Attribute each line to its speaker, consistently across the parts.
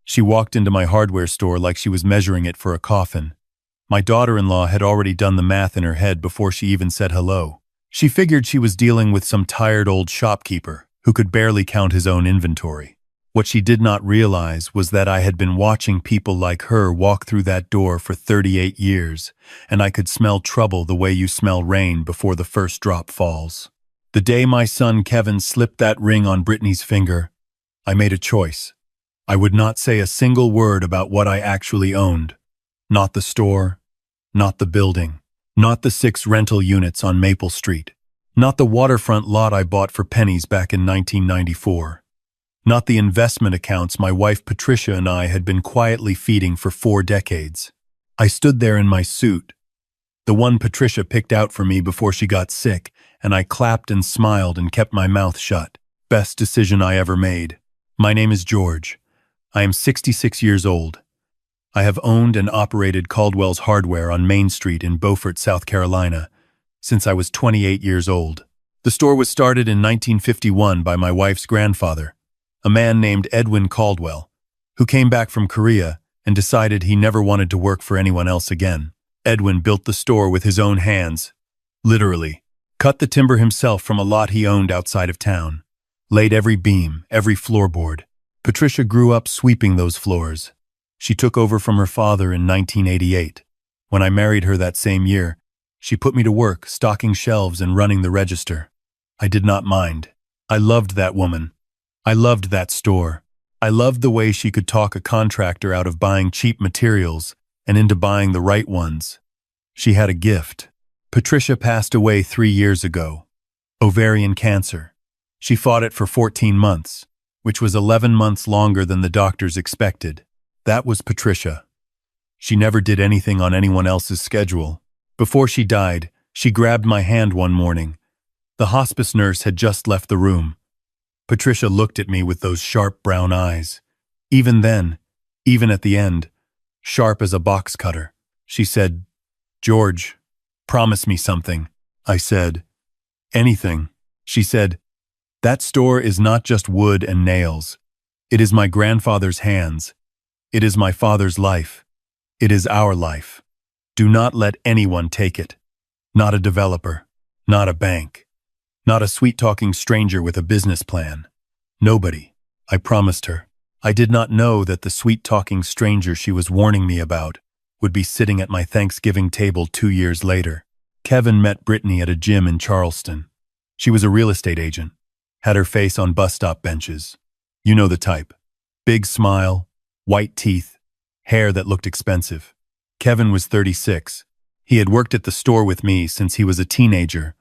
Speaker 1: She walked into my hardware store like she was measuring it for a coffin. My daughter-in-law had already done the math in her head before she even said hello. She figured she was dealing with some tired old shopkeeper who could barely count his own inventory. What she did not realize was that I had been watching people like her walk through that door for 38 years, and I could smell trouble the way you smell rain before the first drop falls. The day my son Kevin slipped that ring on Brittany's finger, I made a choice. I would not say a single word about what I actually owned. Not the store, not the building, not the 6 rental units on Maple Street, not the waterfront lot I bought for pennies back in 1994, not the investment accounts my wife Patricia and I had been quietly feeding for 4 decades. I stood there in my suit, the one Patricia picked out for me before she got sick, and I clapped and smiled and kept my mouth shut. Best decision I ever made. My name is George. I am 66 years old. I have owned and operated Caldwell's Hardware on Main Street in Beaufort, South Carolina, since I was 28 years old. The store was started in 1951 by my wife's grandfather, a man named Edwin Caldwell, who came back from Korea and decided he never wanted to work for anyone else again. Edwin built the store with his own hands, literally, cut the timber himself from a lot he owned outside of town, laid every beam, every floorboard. Patricia grew up sweeping those floors. She took over from her father in 1988. When I married her that same year, she put me to work stocking shelves and running the register. I did not mind. I loved that woman. I loved that store. I loved the way she could talk a contractor out of buying cheap materials and into buying the right ones. She had a gift. Patricia passed away 3 years ago. Ovarian cancer. She fought it for 14 months, which was 11 months longer than the doctors expected. That was Patricia. She never did anything on anyone else's schedule. Before she died, she grabbed my hand one morning. The hospice nurse had just left the room. Patricia looked at me with those sharp brown eyes. Even then, even at the end, sharp as a box cutter. She said, "George, promise me something." I said, "Anything." She said, "That store is not just wood and nails. It is my grandfather's hands. It is my father's life. It is our life. Do not let anyone take it. Not a developer, not a bank, not a sweet-talking stranger with a business plan. Nobody," I promised her. I did not know that the sweet-talking stranger she was warning me about would be sitting at my Thanksgiving table 2 years later. Kevin met Brittany at a gym in Charleston. She was a real estate agent, had her face on bus stop benches. You know the type. Big smile, white teeth, hair that looked expensive. Kevin was 36. He had worked at the store with me since he was a teenager,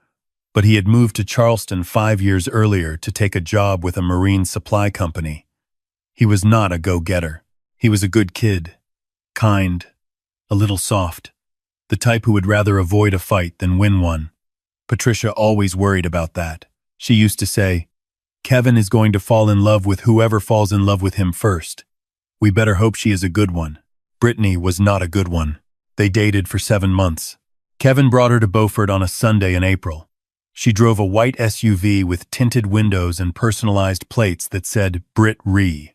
Speaker 1: but he had moved to Charleston 5 years earlier to take a job with a marine supply company. He was not a go-getter. He was a good kid, kind, a little soft, the type who would rather avoid a fight than win one. Patricia always worried about that. She used to say, "Kevin is going to fall in love with whoever falls in love with him first. We better hope she is a good one." Brittany was not a good one. They dated for 7 months. Kevin brought her to Beaufort on a Sunday in April. She drove a white SUV with tinted windows and personalized plates that said Brit Re,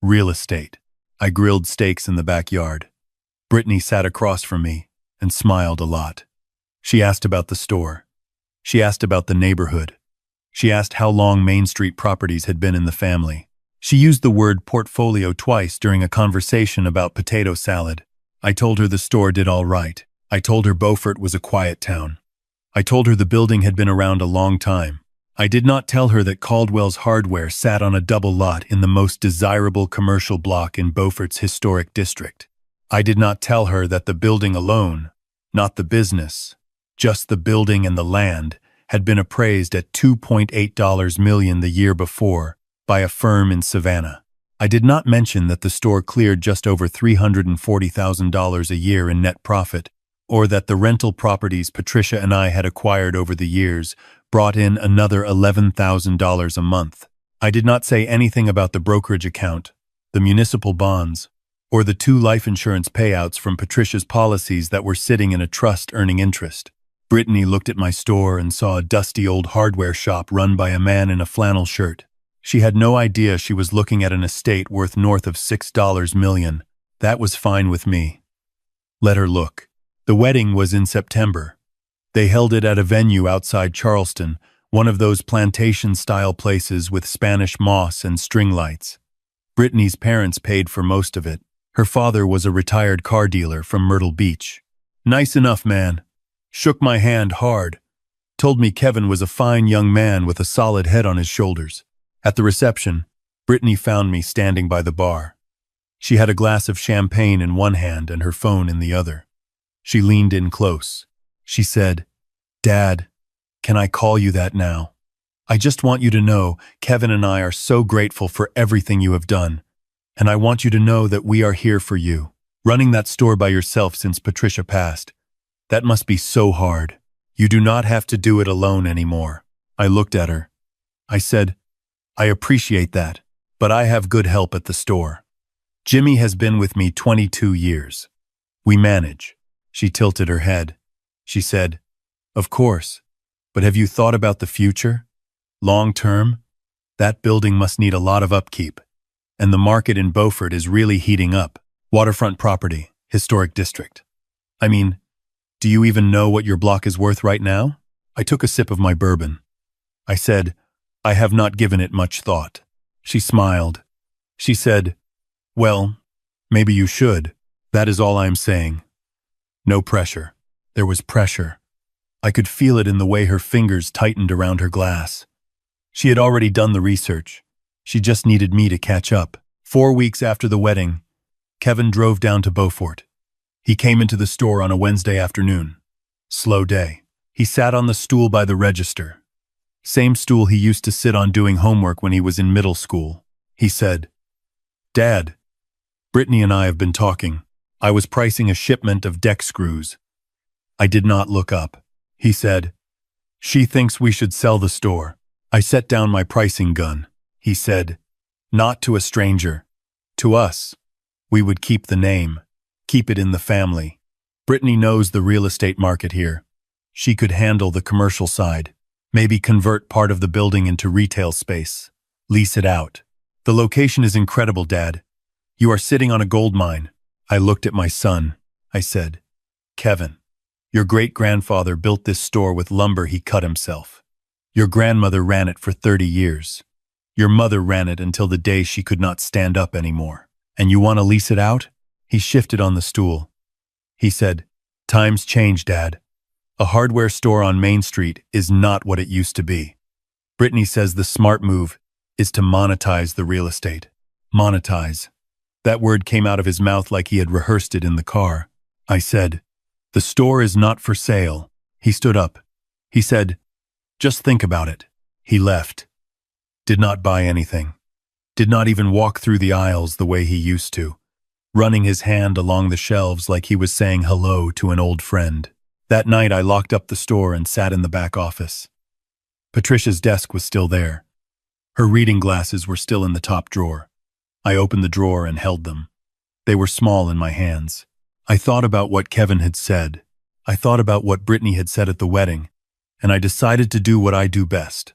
Speaker 1: real estate. I grilled steaks in the backyard. Brittany sat across from me and smiled a lot. She asked about the store. She asked about the neighborhood. She asked how long Main Street properties had been in the family. She used the word portfolio twice during a conversation about potato salad. I told her the store did all right. I told her Beaufort was a quiet town. I told her the building had been around a long time. I did not tell her that Caldwell's Hardware sat on a double lot in the most desirable commercial block in Beaufort's historic district. I did not tell her that the building alone, not the business, just the building and the land, had been appraised at $2.8 million the year before by a firm in Savannah. I did not mention that the store cleared just over $340,000 a year in net profit, or that the rental properties Patricia and I had acquired over the years brought in another $11,000 a month. I did not say anything about the brokerage account, the municipal bonds, or the 2 life insurance payouts from Patricia's policies that were sitting in a trust earning interest. Brittany looked at my store and saw a dusty old hardware shop run by a man in a flannel shirt. She had no idea she was looking at an estate worth north of $6 million. That was fine with me. Let her look. The wedding was in September. They held it at a venue outside Charleston, one of those plantation-style places with Spanish moss and string lights. Brittany's parents paid for most of it. Her father was a retired car dealer from Myrtle Beach. Nice enough, man. Shook my hand hard. Told me Kevin was a fine young man with a solid head on his shoulders. At the reception, Brittany found me standing by the bar. She had a glass of champagne in one hand and her phone in the other. She leaned in close. She said, "Dad, can I call you that now? I just want you to know Kevin and I are so grateful for everything you have done. And I want you to know that we are here for you. Running that store by yourself since Patricia passed. That must be so hard. You do not have to do it alone anymore." I looked at her. I said, "I appreciate that, but I have good help at the store. Jimmy has been with me 22 years. We manage." She tilted her head. She said, "Of course, but have you thought about the future? Long term? That building must need a lot of upkeep. And the market in Beaufort is really heating up. Waterfront property, historic district. I mean, do you even know what your block is worth right now?" I took a sip of my bourbon. I said, "I have not given it much thought." She smiled. She said, "Well, maybe you should. That is all I am saying." No pressure. There was pressure. I could feel it in the way her fingers tightened around her glass. She had already done the research. She just needed me to catch up. 4 weeks after the wedding, Kevin drove down to Beaufort. He came into the store on a Wednesday afternoon. Slow day. He sat on the stool by the register. Same stool he used to sit on doing homework when he was in middle school. He said, "Dad, Brittany and I have been talking. I was pricing a shipment of deck screws." I did not look up. He said, "She thinks we should sell the store." I set down my pricing gun. He said, "Not to a stranger. To us. We would keep the name. Keep it in the family. Brittany knows the real estate market here. She could handle the commercial side. Maybe convert part of the building into retail space. Lease it out. The location is incredible, Dad. You are sitting on a gold mine." I looked at my son. I said, "Kevin, your great-grandfather built this store with lumber he cut himself. Your grandmother ran it for 30 years. Your mother ran it until the day she could not stand up anymore. And you want to lease it out?" He shifted on the stool. He said, "Times change, Dad. A hardware store on Main Street is not what it used to be. Brittany says the smart move is to monetize the real estate." Monetize. That word came out of his mouth like he had rehearsed it in the car. I said, "The store is not for sale." He stood up. He said, "Just think about it." He left. Did not buy anything. Did not even walk through the aisles the way he used to, running his hand along the shelves like he was saying hello to an old friend. That night I locked up the store and sat in the back office. Patricia's desk was still there. Her reading glasses were still in the top drawer. I opened the drawer and held them. They were small in my hands. I thought about what Kevin had said. I thought about what Brittany had said at the wedding, and I decided to do what I do best.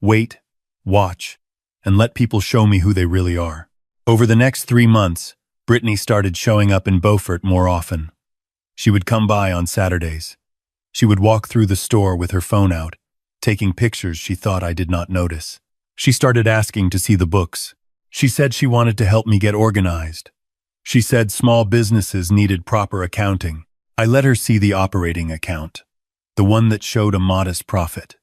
Speaker 1: Wait, watch, and let people show me who they really are. Over the next 3 months, Brittany started showing up in Beaufort more often. She would come by on Saturdays. She would walk through the store with her phone out, taking pictures she thought I did not notice. She started asking to see the books. She said she wanted to help me get organized. She said small businesses needed proper accounting. I let her see the operating account, the one that showed a modest profit,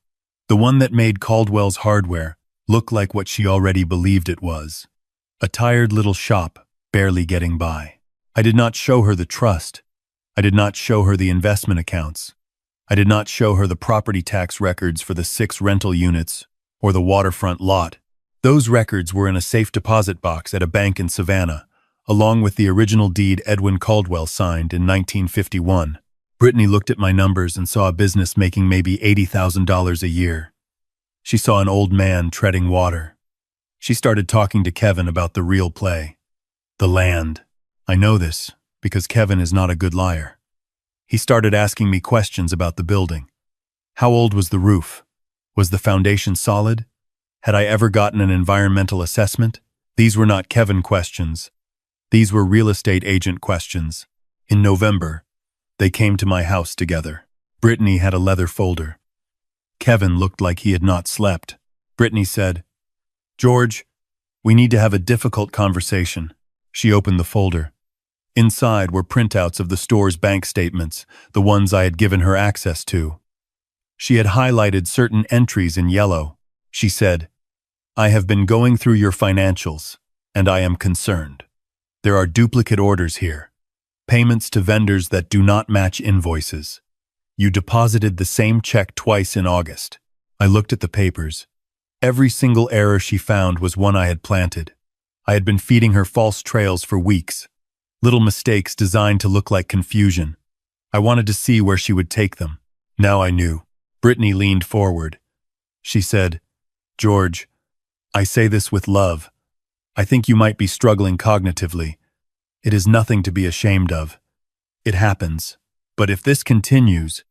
Speaker 1: the one that made Caldwell's Hardware look like what she already believed it was, a tired little shop barely getting by. I did not show her the trust. I did not show her the investment accounts. I did not show her the property tax records for the 6 rental units or the waterfront lot. Those records were in a safe deposit box at a bank in Savannah, along with the original deed Edwin Caldwell signed in 1951. Brittany looked at my numbers and saw a business making maybe $80,000 a year. She saw an old man treading water. She started talking to Kevin about the real play. The land. I know this because Kevin is not a good liar. He started asking me questions about the building. How old was the roof? Was the foundation solid? Had I ever gotten an environmental assessment? These were not Kevin questions. These were real estate agent questions. In November, they came to my house together. Brittany had a leather folder. Kevin looked like he had not slept. Brittany said, "George, we need to have a difficult conversation." She opened the folder. Inside were printouts of the store's bank statements, the ones I had given her access to. She had highlighted certain entries in yellow. She said, "I have been going through your financials, and I am concerned. There are duplicate orders here. Payments to vendors that do not match invoices. You deposited the same check twice in August." I looked at the papers. Every single error she found was one I had planted. I had been feeding her false trails for weeks. Little mistakes designed to look like confusion. I wanted to see where she would take them. Now I knew. Brittany leaned forward. She said, "George, I say this with love. I think you might be struggling cognitively. It is nothing to be ashamed of. It happens. But if this continues,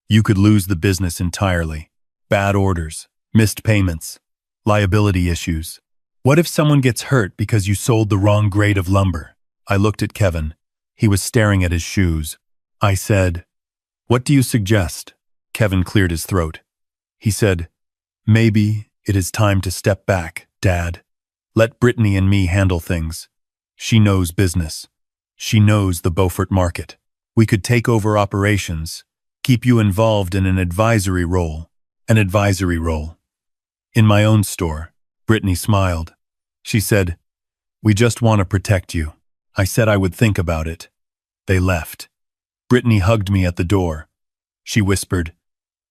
Speaker 1: you could lose the business entirely. Bad orders, missed payments, liability issues. What if someone gets hurt because you sold the wrong grade of lumber?" I looked at Kevin. He was staring at his shoes. I said, "What do you suggest?" Kevin cleared his throat. He said, "Maybe it is time to step back, Dad. Let Brittany and me handle things. She knows business. She knows the Beaufort market. We could take over operations, keep you involved in an advisory role." An advisory role. In my own store. Brittany smiled. She said, "We just want to protect you." I said I would think about it. They left. Brittany hugged me at the door. She whispered,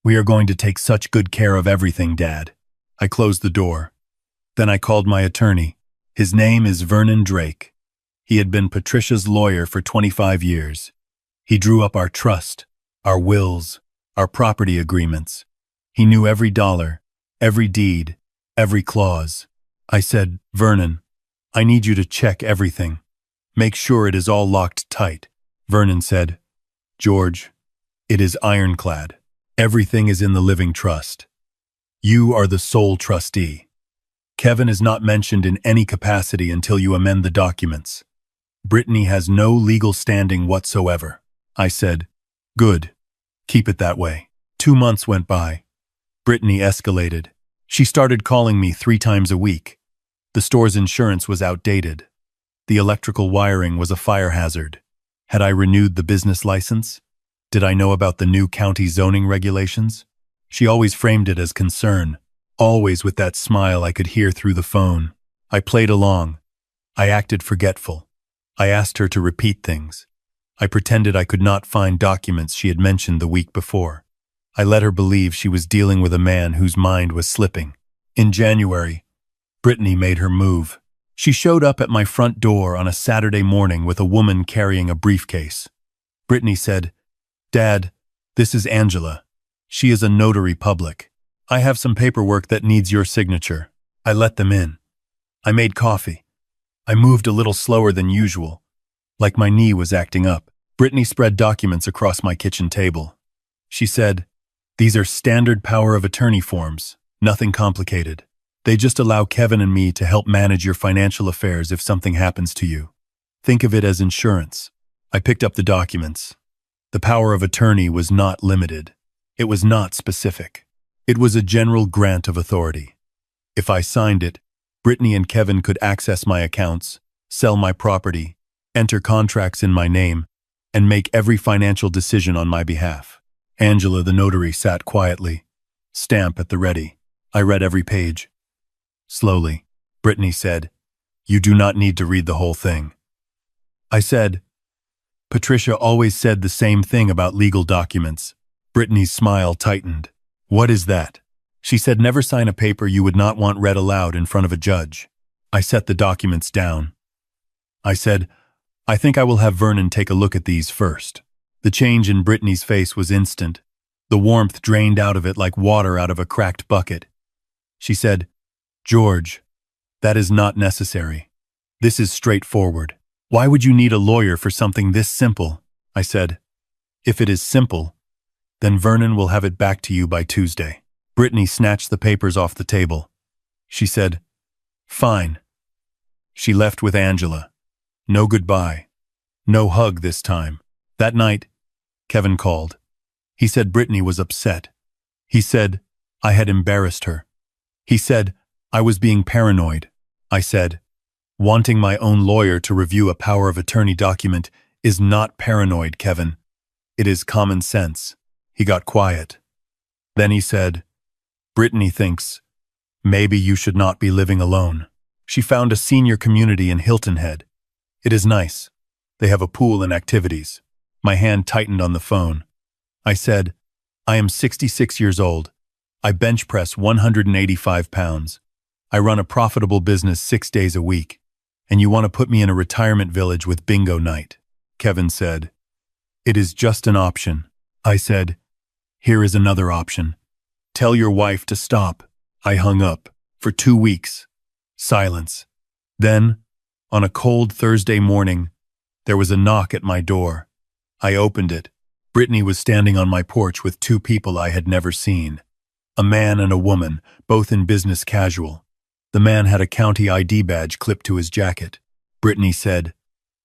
Speaker 1: "We are going to take such good care of everything, Dad." I closed the door. Then I called my attorney. His name is Vernon Drake. He had been Patricia's lawyer for 25 years. He drew up our trust, our wills, our property agreements. He knew every dollar, every deed, every clause. I said, "Vernon, I need you to check everything. Make sure it is all locked tight." Vernon said, "George, it is ironclad. Everything is in the living trust. You are the sole trustee. Kevin is not mentioned in any capacity until you amend the documents. Brittany has no legal standing whatsoever." I said, "Good. Keep it that way." 2 months went by. Brittany escalated. She started calling me 3 times a week. The store's insurance was outdated. The electrical wiring was a fire hazard. Had I renewed the business license? Did I know about the new county zoning regulations? She always framed it as concern, always with that smile I could hear through the phone. I played along. I acted forgetful. I asked her to repeat things. I pretended I could not find documents she had mentioned the week before. I let her believe she was dealing with a man whose mind was slipping. In January, Brittany made her move. She showed up at my front door on a Saturday morning with a woman carrying a briefcase. Brittany said, "Dad, this is Angela. She is a notary public. I have some paperwork that needs your signature." I let them in. I made coffee. I moved a little slower than usual, like my knee was acting up. Brittany spread documents across my kitchen table. She said, "These are standard power of attorney forms, nothing complicated. They just allow Kevin and me to help manage your financial affairs if something happens to you. Think of it as insurance." I picked up the documents. The power of attorney was not limited. It was not specific. It was a general grant of authority. If I signed it, Brittany and Kevin could access my accounts, sell my property, enter contracts in my name, and make every financial decision on my behalf. Angela, the notary, sat quietly, stamp at the ready. I read every page. Slowly, Brittany said, "You do not need to read the whole thing." I said, "Patricia always said the same thing about legal documents." Brittany's smile tightened. "What is that?" She said, "Never sign a paper you would not want read aloud in front of a judge." I set the documents down. I said, "I think I will have Vernon take a look at these first." The change in Brittany's face was instant. The warmth drained out of it like water out of a cracked bucket. She said, "George, that is not necessary. This is straightforward. Why would you need a lawyer for something this simple?" I said, "If it is simple, then Vernon will have it back to you by Tuesday." Brittany snatched the papers off the table. She said, "Fine." She left with Angela. No goodbye. No hug this time. That night, Kevin called. He said Brittany was upset. He said I had embarrassed her. He said I was being paranoid. I said, wanting my own lawyer to review a power of attorney document is not paranoid, Kevin. It is common sense. He got quiet. Then he said, Brittany thinks maybe you should not be living alone. She found a senior community in Hilton Head. It is nice. They have a pool and activities. My hand tightened on the phone. I said, I am 66 years old. I bench press 185 pounds. I run a profitable business 6 days a week. And you want to put me in a retirement village with bingo night. Kevin said, it is just an option. I said, here is another option. Tell your wife to stop. I hung up. For 2 weeks. Silence. Then, on a cold Thursday morning, there was a knock at my door. I opened it. Brittany was standing on my porch with 2 people I had never seen. A man and a woman, both in business casual. The man had a county ID badge clipped to his jacket. Brittany said,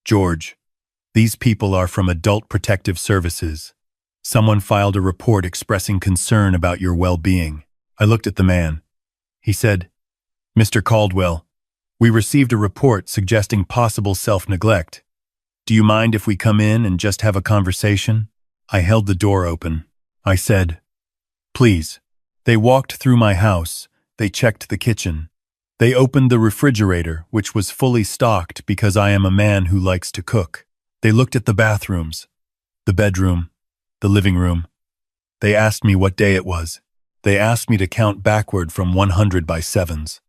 Speaker 1: George, these people are from Adult Protective Services. Someone filed a report expressing concern about your well-being. I looked at the man. He said, Mr. Caldwell, we received a report suggesting possible self-neglect. Do you mind if we come in and just have a conversation? I held the door open. I said, please. They walked through my house. They checked the kitchen. They opened the refrigerator, which was fully stocked because I am a man who likes to cook. They looked at the bathrooms, the bedroom, the living room. They asked me what day it was. They asked me to count backward from 100 by sevens.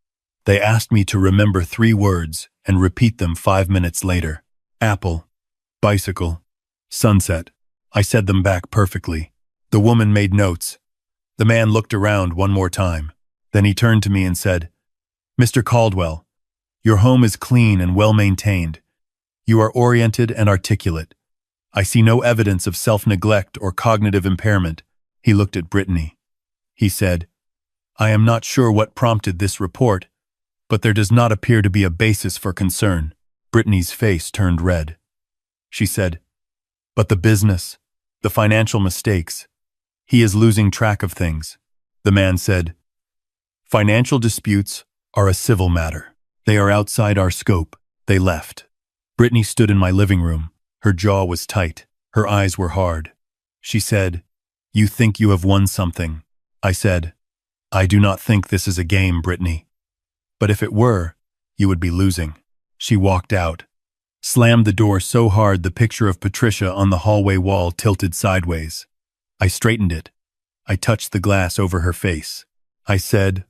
Speaker 1: They asked me to remember 3 words and repeat them 5 minutes later. Apple, bicycle, sunset. I said them back perfectly. The woman made notes. The man looked around one more time. Then he turned to me and said, Mr. Caldwell, your home is clean and well-maintained. You are oriented and articulate. I see no evidence of self-neglect or cognitive impairment. He looked at Brittany. He said, I am not sure what prompted this report, but there does not appear to be a basis for concern. Brittany's face turned red. She said, but the business, the financial mistakes, he is losing track of things. The man said, financial disputes are a civil matter. They are outside our scope. They left. Brittany stood in my living room. Her jaw was tight. Her eyes were hard. She said, you think you have won something. I said, I do not think this is a game, Brittany. But if it were, you would be losing. She walked out, slammed the door so hard the picture of Patricia on the hallway wall tilted sideways. I straightened it. I touched the glass over her face. I said,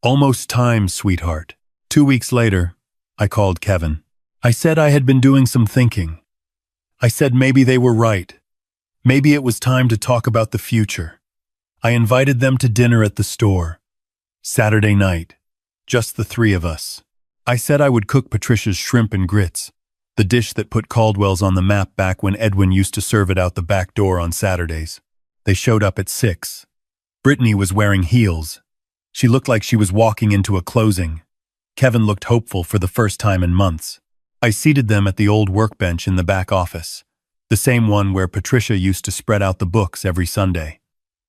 Speaker 1: almost time, sweetheart. 2 weeks later, I called Kevin. I said I had been doing some thinking. I said maybe they were right. Maybe it was time to talk about the future. I invited them to dinner at the store. Saturday night. Just the 3 of us. I said I would cook Patricia's shrimp and grits, the dish that put Caldwell's on the map back when Edwin used to serve it out the back door on Saturdays. They showed up at 6. Brittany was wearing heels. She looked like she was walking into a closing. Kevin looked hopeful for the first time in months. I seated them at the old workbench in the back office, the same one where Patricia used to spread out the books every Sunday.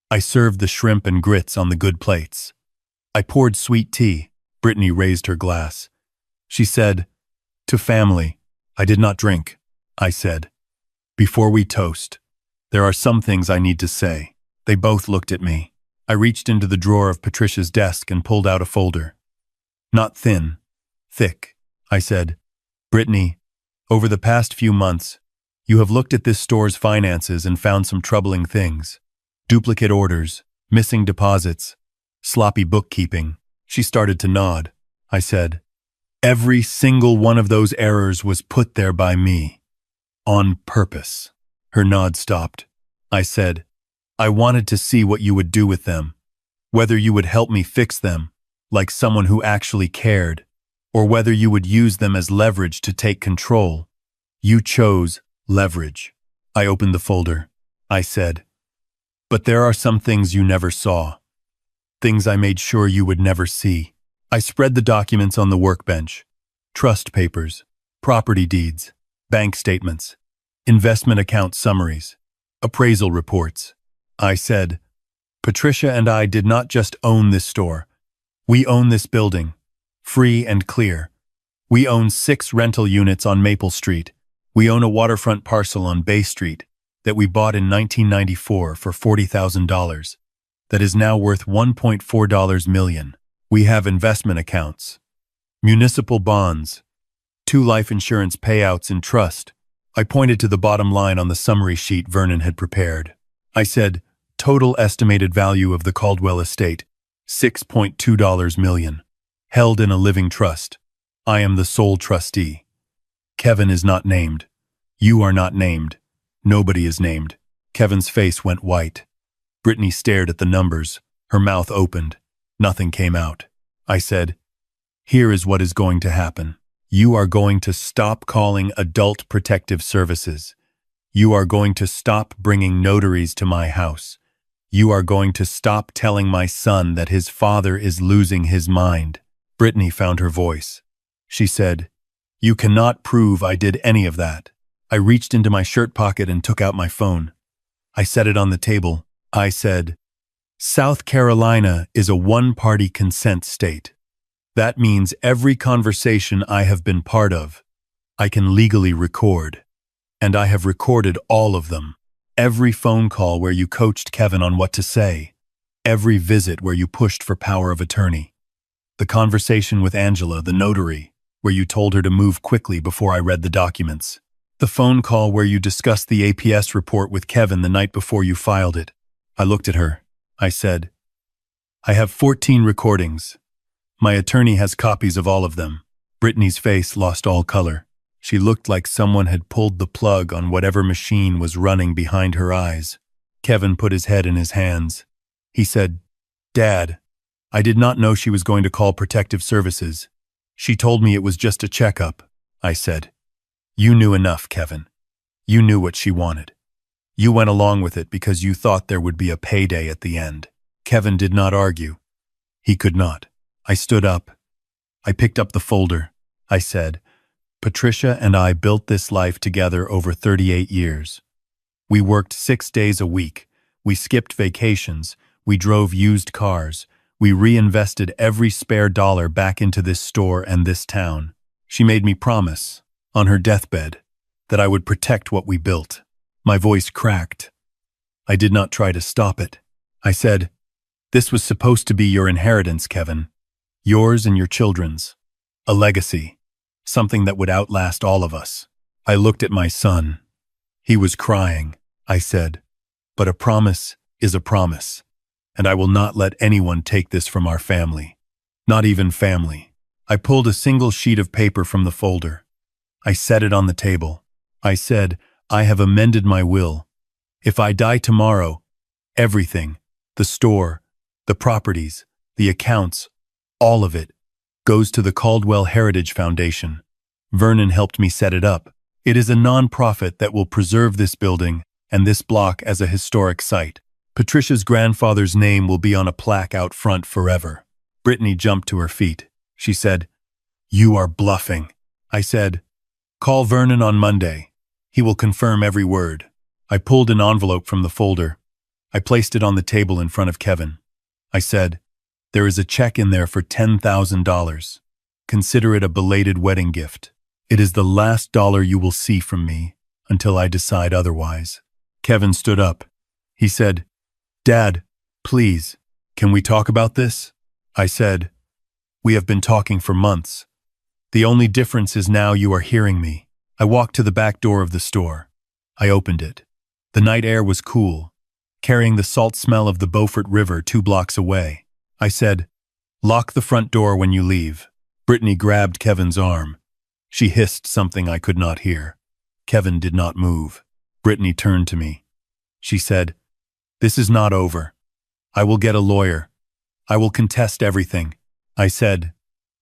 Speaker 1: I served the shrimp and grits on the good plates. I poured sweet tea. Brittany raised her glass. She said, to family. I did not drink. I said, before we toast, there are some things I need to say. They both looked at me. I reached into the drawer of Patricia's desk and pulled out a folder. Not thin, thick. I said, Brittany, over the past few months, you have looked at this store's finances and found some troubling things. Duplicate orders, missing deposits, sloppy bookkeeping. She started to nod. I said, every single one of those errors was put there by me. On purpose. Her nod stopped. I said, I wanted to see what you would do with them. Whether you would help me fix them, like someone who actually cared, or whether you would use them as leverage to take control. You chose leverage. I opened the folder. I said, but there are some things you never saw. Things I made sure you would never see. I spread the documents on the workbench. Trust papers, property deeds, bank statements, investment account summaries, appraisal reports. I said, Patricia and I did not just own this store. We own this building, free and clear. We own 6 rental units on Maple Street. We own a waterfront parcel on Bay Street that we bought in 1994 for $40,000. That is now worth $1.4 million. We have investment accounts, municipal bonds, 2 life insurance payouts in trust. I pointed to the bottom line on the summary sheet Vernon had prepared. I said, total estimated value of the Caldwell estate, $6.2 million, held in a living trust. I am the sole trustee. Kevin is not named. You are not named. Nobody is named. Kevin's face went white. Brittany stared at the numbers. Her mouth opened. Nothing came out. I said, here is what is going to happen. You are going to stop calling Adult Protective Services. You are going to stop bringing notaries to my house. You are going to stop telling my son that his father is losing his mind. Brittany found her voice. She said, you cannot prove I did any of that. I reached into my shirt pocket and took out my phone. I set it on the table. I said, South Carolina is a one-party consent state. That means every conversation I have been part of, I can legally record. And I have recorded all of them. Every phone call where you coached Kevin on what to say. Every visit where you pushed for power of attorney. The conversation with Angela, the notary, where you told her to move quickly before I read the documents. The phone call where you discussed the APS report with Kevin the night before you filed it. I looked at her. I said, I have 14 recordings. My attorney has copies of all of them. Brittany's face lost all color. She looked like someone had pulled the plug on whatever machine was running behind her eyes. Kevin put his head in his hands. He said, Dad, I did not know she was going to call Protective Services. She told me it was just a checkup. I said, you knew enough, Kevin. You knew what she wanted. You went along with it because you thought there would be a payday at the end. Kevin did not argue. He could not. I stood up. I picked up the folder. I said, Patricia and I built this life together over 38 years. We worked 6 days a week. We skipped vacations. We drove used cars. We reinvested every spare dollar back into this store and this town. She made me promise, on her deathbed, that I would protect what we built. My voice cracked. I did not try to stop it. I said, this was supposed to be your inheritance, Kevin. Yours and your children's. A legacy. Something that would outlast all of us. I looked at my son. He was crying. I said, but a promise is a promise, and I will not let anyone take this from our family. Not even family. I pulled a single sheet of paper from the folder. I set it on the table. I said, I have amended my will. If I die tomorrow, everything, the store, the properties, the accounts, all of it, goes to the Caldwell Heritage Foundation. Vernon helped me set it up. It is a non-profit that will preserve this building and this block as a historic site. Patricia's grandfather's name will be on a plaque out front forever. Brittany jumped to her feet. She said, you are bluffing. I said, call Vernon on Monday. He will confirm every word. I pulled an envelope from the folder. I placed it on the table in front of Kevin. I said, there is a check in there for $10,000. Consider it a belated wedding gift. It is the last dollar you will see from me until I decide otherwise. Kevin stood up. He said, Dad, please, can we talk about this? I said, we have been talking for months. The only difference is now you are hearing me. I walked to the back door of the store. I opened it. The night air was cool, carrying the salt smell of the Beaufort River 2 blocks away. I said, lock the front door when you leave. Brittany grabbed Kevin's arm. She hissed something I could not hear. Kevin did not move. Brittany turned to me. She said, this is not over. I will get a lawyer. I will contest everything. I said,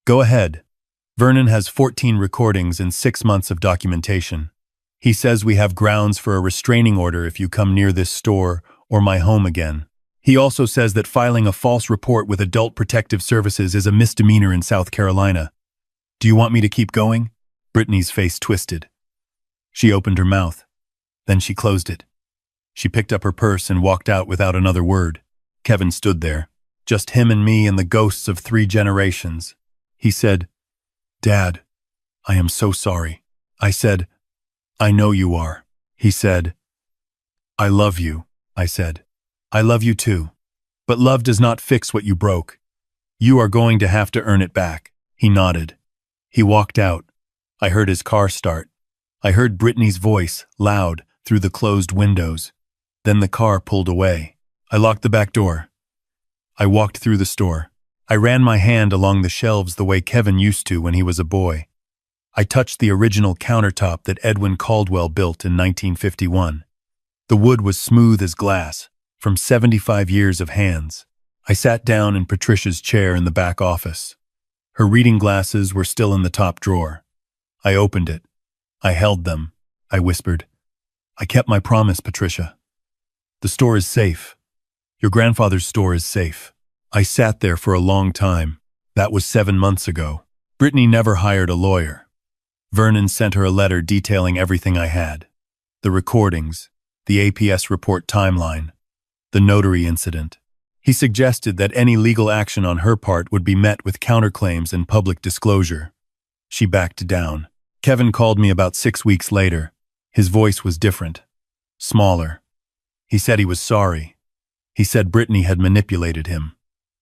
Speaker 1: go ahead. Vernon has 14 recordings and 6 months of documentation. He says we have grounds for a restraining order if you come near this store or my home again. He also says that filing a false report with Adult Protective Services is a misdemeanor in South Carolina. Do you want me to keep going? Brittany's face twisted. She opened her mouth. Then she closed it. She picked up her purse and walked out without another word. Kevin stood there, just him and me and the ghosts of 3 generations. He said, "Dad, I am so sorry." I said, "I know you are." He said, "I love you." I said, "I love you too. But love does not fix what you broke. You are going to have to earn it back." He nodded. He walked out. I heard his car start. I heard Brittany's voice, loud, through the closed windows. Then the car pulled away. I locked the back door. I walked through the store. I ran my hand along the shelves the way Kevin used to when he was a boy. I touched the original countertop that Edwin Caldwell built in 1951. The wood was smooth as glass, from 75 years of hands. I sat down in Patricia's chair in the back office. Her reading glasses were still in the top drawer. I opened it. I held them. I whispered, "I kept my promise, Patricia. The store is safe. Your grandfather's store is safe." I sat there for a long time. That was 7 months ago. Brittany never hired a lawyer. Vernon sent her a letter detailing everything I had. The recordings, the APS report timeline, the notary incident. He suggested that any legal action on her part would be met with counterclaims and public disclosure. She backed down. Kevin called me about 6 weeks later. His voice was different, smaller. He said he was sorry. He said Brittany had manipulated him.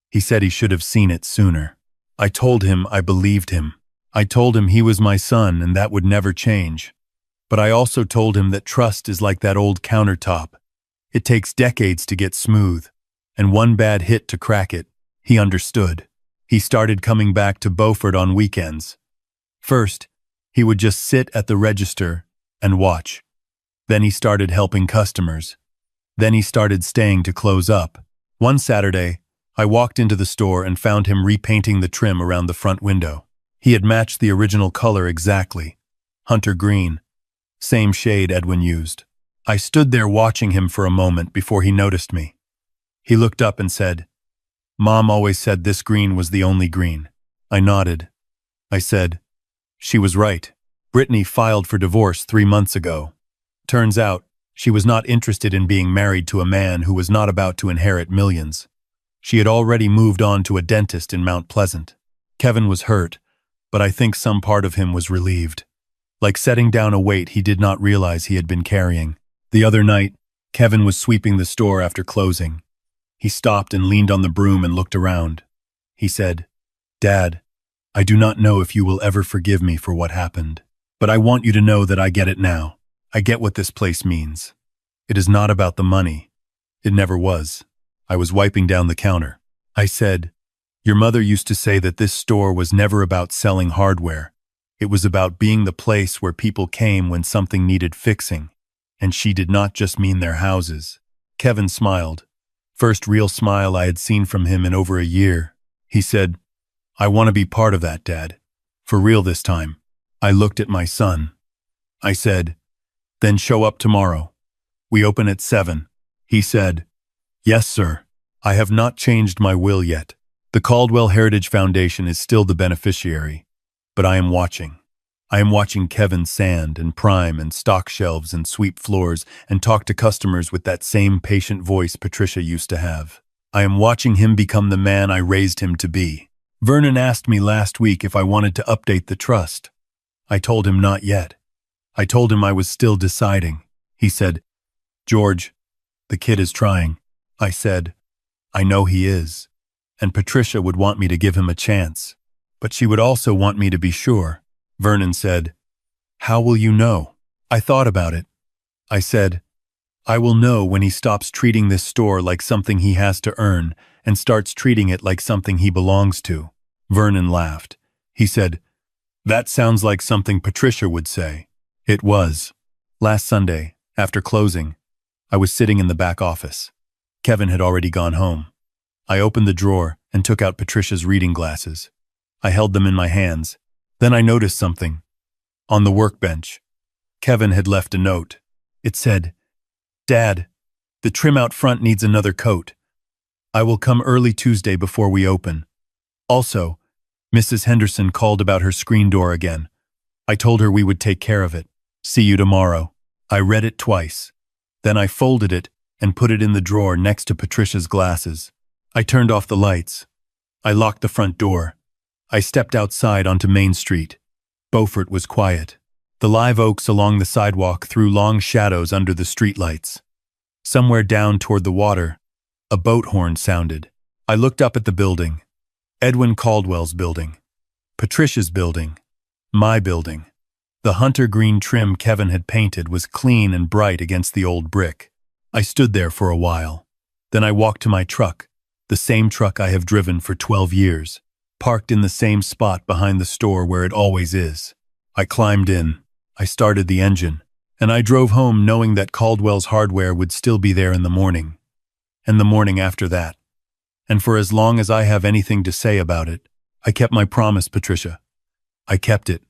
Speaker 1: He said he should have seen it sooner. I told him I believed him. I told him he was my son and that would never change. But I also told him that trust is like that old countertop. It takes decades to get smooth, and one bad hit to crack it. He understood. He started coming back to Beaufort on weekends. First, he would just sit at the register and watch. Then he started helping customers. Then he started staying to close up. One Saturday, I walked into the store and found him repainting the trim around the front window. He had matched the original color exactly. Hunter green. Same shade Edwin used. I stood there watching him for a moment before he noticed me. He looked up and said, "Mom always said this green was the only green." I nodded. I said, "She was right. Brittany filed for divorce 3 months ago. Turns out, she was not interested in being married to a man who was not about to inherit millions. She had already moved on to a dentist in Mount Pleasant." Kevin was hurt, but I think some part of him was relieved. Like setting down a weight he did not realize he had been carrying. The other night, Kevin was sweeping the store after closing. He stopped and leaned on the broom and looked around. He said, "Dad, I do not know if you will ever forgive me for what happened, but I want you to know that I get it now. I get what this place means. It is not about the money. It never was." I was wiping down the counter. I said, "Your mother used to say that this store was never about selling hardware. It was about being the place where people came when something needed fixing. And she did not just mean their houses." Kevin smiled. First real smile I had seen from him in over a year. He said, "I want to be part of that, Dad. For real this time." I looked at my son. I said, "Then show up tomorrow. We open at 7. He said, "Yes, sir. I have not changed my will yet. The Caldwell Heritage Foundation is still the beneficiary. But I am watching. I am watching Kevin sand and prime and stock shelves and sweep floors and talk to customers with that same patient voice Patricia used to have. I am watching him become the man I raised him to be. Vernon asked me last week if I wanted to update the trust. I told him not yet. I told him I was still deciding. He said, "George, the kid is trying." I said, "I know he is. And Patricia would want me to give him a chance. But she would also want me to be sure." Vernon said, "How will you know?" I thought about it. I said, "I will know when he stops treating this store like something he has to earn and starts treating it like something he belongs to." Vernon laughed. He said, "That sounds like something Patricia would say." It was. Last Sunday, after closing, I was sitting in the back office. Kevin had already gone home. I opened the drawer and took out Patricia's reading glasses. I held them in my hands. Then I noticed something. On the workbench, Kevin had left a note. It said, "Dad, the trim out front needs another coat. I will come early Tuesday before we open. Also, Mrs. Henderson called about her screen door again. I told her we would take care of it. See you tomorrow. I read it twice. Then I folded it and put it in the drawer next to Patricia's glasses. I turned off the lights. I locked the front door. I stepped outside onto Main Street. Beaufort was quiet. The live oaks along the sidewalk threw long shadows under the streetlights. Somewhere down toward the water, a boat horn sounded. I looked up at the building. Edwin Caldwell's building. Patricia's building. My building. The hunter green trim Kevin had painted was clean and bright against the old brick. I stood there for a while. Then I walked to my truck, the same truck I have driven for 12 years, parked in the same spot behind the store where it always is. I climbed in. I started the engine, and I drove home knowing that Caldwell's hardware would still be there in the morning, and the morning after that. And for as long as I have anything to say about it, I kept my promise, Patricia. I kept it.